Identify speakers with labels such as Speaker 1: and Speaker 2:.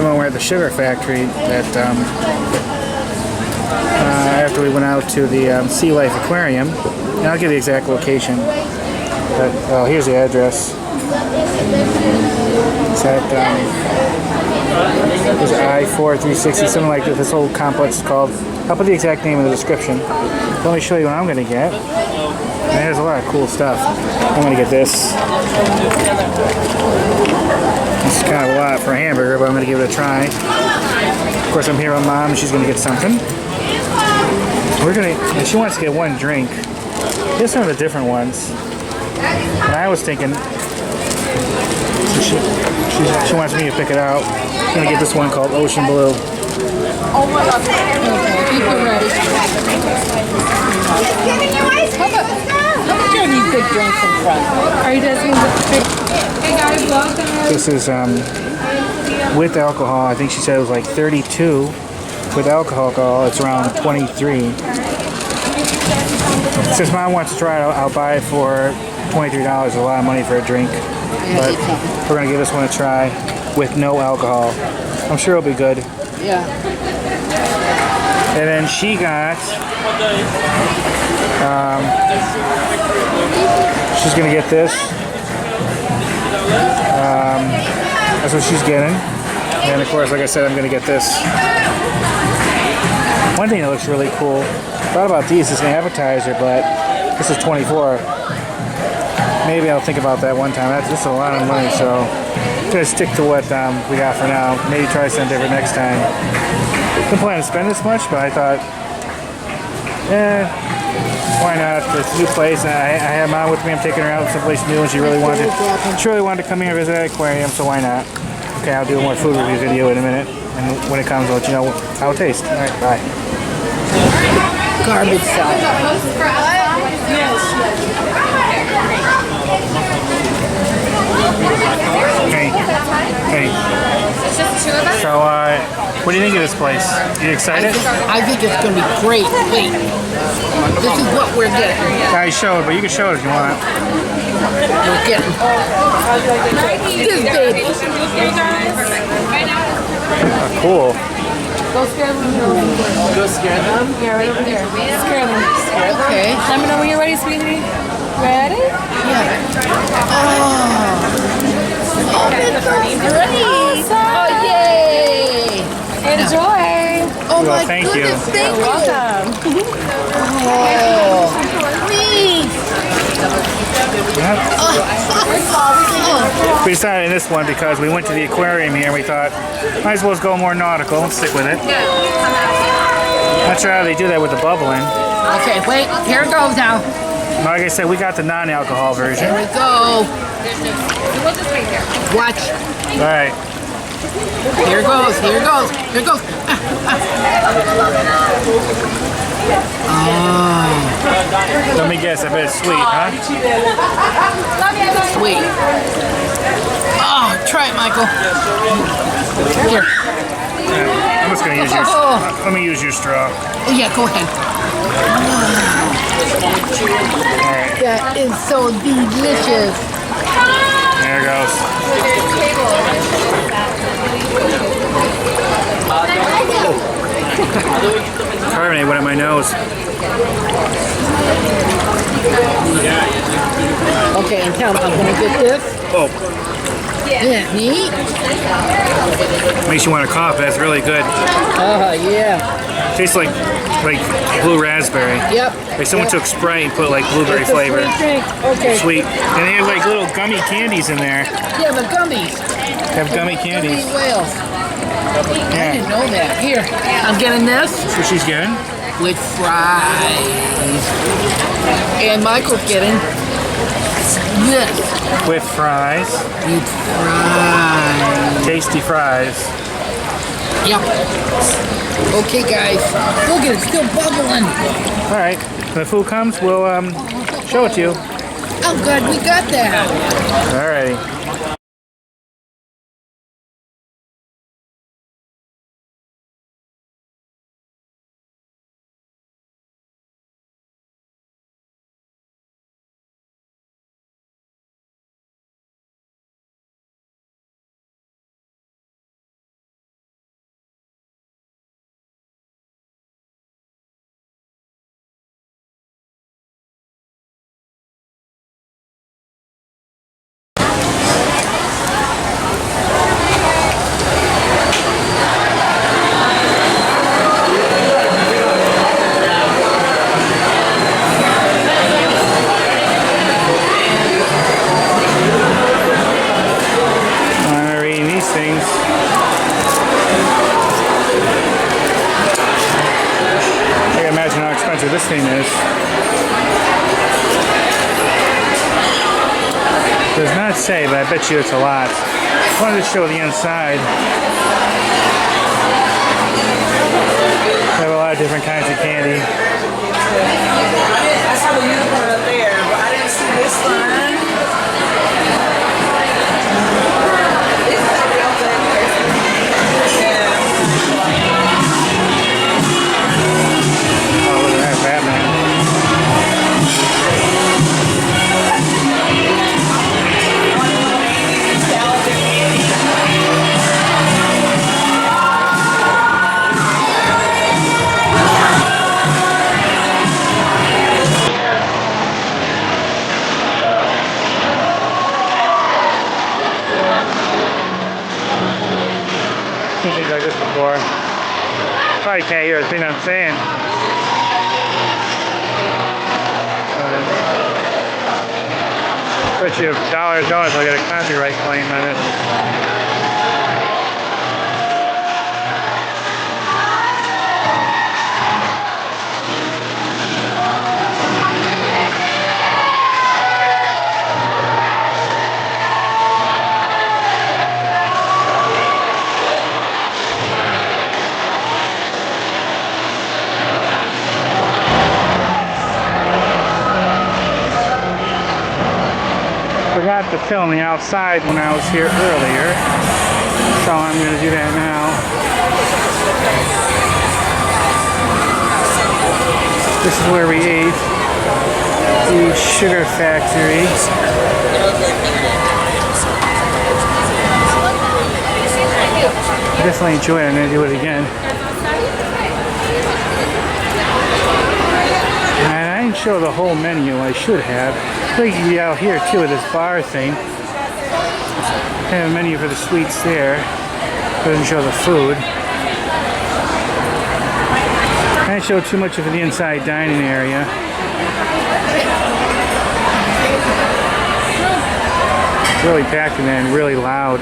Speaker 1: Some of them were at the sugar factory that after we went out to the Sea Life Aquarium. And I'll give the exact location. But here's the address. It's at I-4-360, something like this whole complex is called. I'll put the exact name in the description. Let me show you what I'm going to get. And there's a lot of cool stuff. I'm going to get this. This is kind of a lot for a hamburger, but I'm going to give it a try. Of course, I'm here with Mom, and she's going to get something. She wants to get one drink. Here's some of the different ones. And I was thinking, she wants me to pick it out. I'm going to get this one called Ocean Blue.
Speaker 2: Oh my God. Okay, keep it ready. How about you need big drinks in front?
Speaker 3: Are you guys going to pick? Hey guys, welcome.
Speaker 1: This is with alcohol. I think she said it was like 32. With alcohol, it's around 23. Since Mom wants to try it, I'll buy it for $23. A lot of money for a drink. But we're going to give this one a try with no alcohol. I'm sure it'll be good.
Speaker 2: Yeah.
Speaker 1: And then she got, she's going to get this. That's what she's getting. And of course, like I said, I'm going to get this. One thing that looks really cool, I thought about these as an appetizer, but this is 24. Maybe I'll think about that one time. That's a lot of money, so I'm going to stick to what we got for now. Maybe try something different next time. I didn't plan to spend this much, but I thought, why not? It's a new place. I have Mom with me. I'm taking her out someplace new, and she really wanted to come here and visit the aquarium, so why not? Okay, I'll do a more food review video in a minute, and when it comes, I'll let you know how it tastes. All right, bye.
Speaker 2: Garbage salad.
Speaker 1: Hey. So, what do you think of this place? You excited?
Speaker 2: I think it's going to be great. Wait. This is what we're getting.
Speaker 1: I show it, but you can show it if you want.
Speaker 2: We're getting this baby.
Speaker 1: Cool.
Speaker 3: Go scare them.
Speaker 2: Go scare them?
Speaker 3: Yeah, right over there. Scare them.
Speaker 2: Okay.
Speaker 3: Let me know when you're ready, sweetie. Ready?
Speaker 2: Yeah. Oh, that's so pretty.
Speaker 3: Awesome.
Speaker 2: Oh, yay.
Speaker 3: Enjoy.
Speaker 2: Oh, my
Speaker 1: thank you.
Speaker 2: goodness. Thank
Speaker 3: You're
Speaker 2: you.
Speaker 3: welcome.
Speaker 2: Oh, please.
Speaker 1: We decided in this one because we went to the aquarium here and we thought, might as well go more nautical and stick with it. Not sure how they do that with the bubbling.
Speaker 2: Okay, wait. Here it goes now.
Speaker 1: Like I said, we got the non-alcohol version.
Speaker 2: Here we go. Watch.
Speaker 1: All right.
Speaker 2: Here it goes. Here it goes. Here it goes. Oh.
Speaker 1: Let me guess, I bet it's sweet, huh?
Speaker 2: Sweet. Oh, try it, Michael. Here.
Speaker 1: I'm just gonna use your. Let me use your straw.
Speaker 2: Oh, yeah, go ahead.
Speaker 1: All right.
Speaker 2: That is so delicious.
Speaker 1: There it goes. Carbonate went in my nose.
Speaker 2: Okay, and tell me, I'm gonna get this.
Speaker 1: Oh,
Speaker 2: Yeah, neat.
Speaker 1: makes you want to cough. That's really good.
Speaker 2: Oh, yeah.
Speaker 1: Tastes like blue raspberry.
Speaker 2: Yep.
Speaker 1: Like someone
Speaker 2: Yep.
Speaker 1: took Sprite and put like blueberry
Speaker 2: It's a
Speaker 1: flavor.
Speaker 2: sweet drink. Okay.
Speaker 1: Sweet. And they have like little gummy candies in there.
Speaker 2: Yeah, the gummies.
Speaker 1: They have gummy candies.
Speaker 2: Gummy whales. I didn't
Speaker 1: Yeah.
Speaker 2: know that. Here, I'm getting this
Speaker 1: That's what she's getting.
Speaker 2: with fries. And Michael's getting this
Speaker 1: With fries.
Speaker 2: with fries.
Speaker 1: Tasty fries.
Speaker 2: Yep. Okay, guys. Look at it, it's still bubbling.
Speaker 1: All right. When the food comes, we'll show it to you.
Speaker 2: Oh, good, we got that.
Speaker 1: All righty. things. I can imagine how expensive this thing is. Does not say, but I bet you it's a lot. I wanted to show the inside. They have a lot of different kinds of candy.
Speaker 4: I saw the unicorn up there, but I didn't see this one. Isn't that real thing? Yeah.
Speaker 1: Oh, look at that Batman. Seen things like this before. Probably can't hear a thing I'm saying. Bet you $1 donuts I'll get a copyright claim on it. Forgot to film the outside when I was here earlier, so I'm going to do that now. This is where we ate, the Sugar Factory. I definitely enjoyed it. I'm going to do it again. And I didn't show the whole menu. I should have. I think you can be out here too with this bar thing. I have a menu for the sweets there. Doesn't show the food. I didn't show too much of the inside dining area. It's really packed in there and really loud.